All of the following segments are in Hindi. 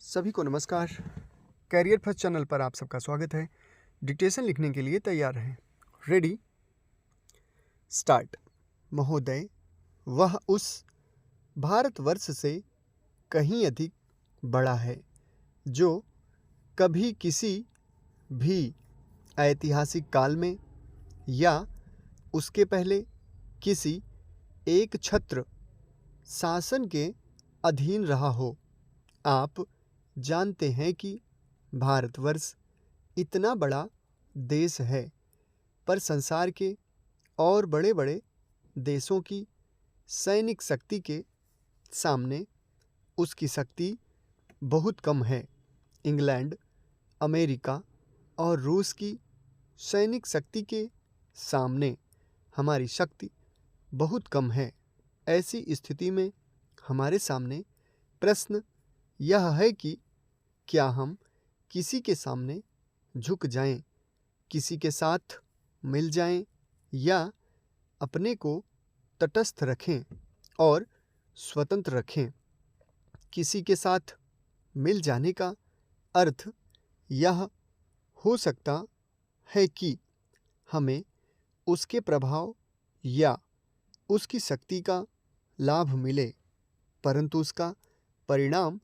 सभी को नमस्कार। कैरियर फर्स्ट चैनल पर आप सबका स्वागत है। डिक्टेशन लिखने के लिए तैयार रहें। Ready, start. महोदय, वह उस भारतवर्ष से कहीं अधिक बड़ा है जो कभी किसी भी ऐतिहासिक काल में या उसके पहले किसी एक छत्र शासन के अधीन रहा हो। आप जानते हैं कि भारतवर्ष इतना बड़ा देश है, पर संसार के और बड़े बड़े देशों की सैनिक शक्ति के सामने उसकी शक्ति बहुत कम है। इंग्लैंड, अमेरिका और रूस की सैनिक शक्ति के सामने हमारी शक्ति बहुत कम है। ऐसी स्थिति में हमारे सामने प्रश्न यह है कि क्या हम किसी के सामने झुक जाएं, किसी के साथ मिल जाएं या अपने को तटस्थ रखें और स्वतंत्र रखें। किसी के साथ मिल जाने का अर्थ यह हो सकता है कि हमें उसके प्रभाव या उसकी शक्ति का लाभ मिले, परंतु उसका परिणाम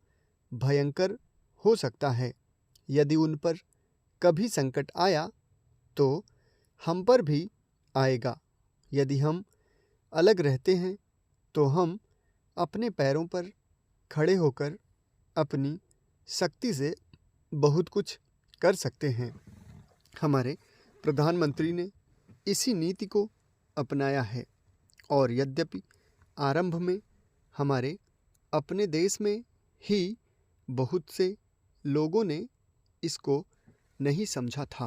भयंकर हो सकता है। यदि उन पर कभी संकट आया तो हम पर भी आएगा। यदि हम अलग रहते हैं तो हम अपने पैरों पर खड़े होकर अपनी शक्ति से बहुत कुछ कर सकते हैं। हमारे प्रधानमंत्री ने इसी नीति को अपनाया है और यद्यपि आरंभ में हमारे अपने देश में ही बहुत से लोगों ने इसको नहीं समझा था,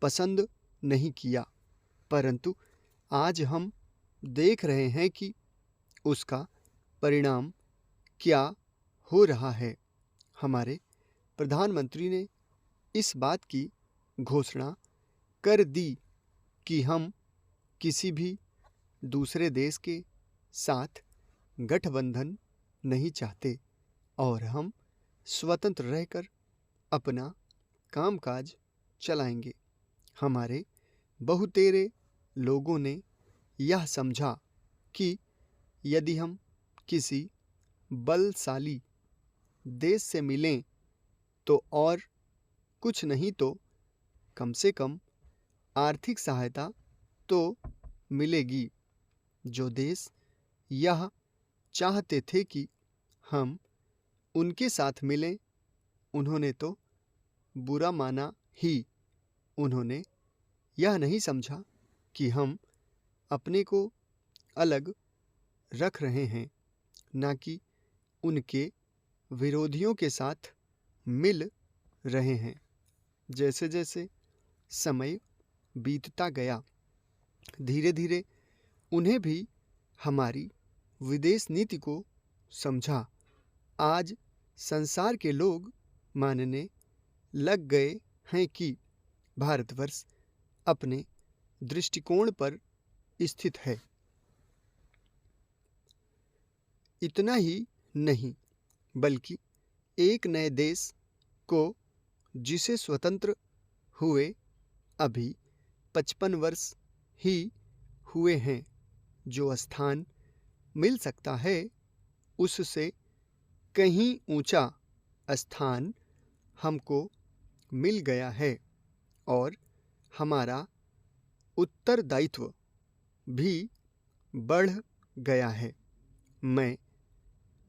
पसंद नहीं किया, परंतु आज हम देख रहे हैं कि उसका परिणाम क्या हो रहा है। हमारे प्रधानमंत्री ने इस बात की घोषणा कर दी कि हम किसी भी दूसरे देश के साथ गठबंधन नहीं चाहते और हम स्वतंत्र रहकर अपना कामकाज चलाएंगे। हमारे बहुतेरे लोगों ने यह समझा कि यदि हम किसी बलशाली देश से मिलें तो और कुछ नहीं तो कम से कम आर्थिक सहायता तो मिलेगी। जो देश यह चाहते थे कि हम उनके साथ मिलें, उन्होंने तो बुरा माना ही। उन्होंने यह नहीं समझा कि हम अपने को अलग रख रहे हैं, ना कि उनके विरोधियों के साथ मिल रहे हैं। जैसे जैसे समय बीतता गया, धीरे धीरे उन्हें भी हमारी विदेश नीति को समझा। आज संसार के लोग मानने लग गए हैं कि भारतवर्ष अपने दृष्टिकोण पर स्थित है। इतना ही नहीं, बल्कि एक नए देश को जिसे स्वतंत्र हुए अभी 55 वर्ष ही हुए हैं, जो स्थान मिल सकता है उससे कहीं ऊंचा स्थान हमको मिल गया है और हमारा उत्तरदायित्व भी बढ़ गया है। मैं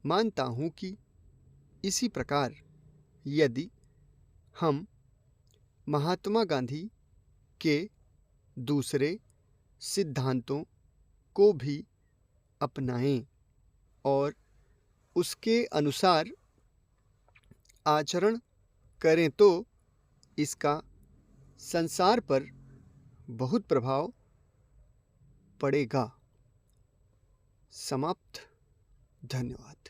मानता हूँ कि इसी प्रकार यदि हम महात्मा गांधी के दूसरे सिद्धांतों को भी अपनाएं और उसके अनुसार आचरण करें तो इसका संसार पर बहुत प्रभाव पड़ेगा। समाप्त। धन्यवाद।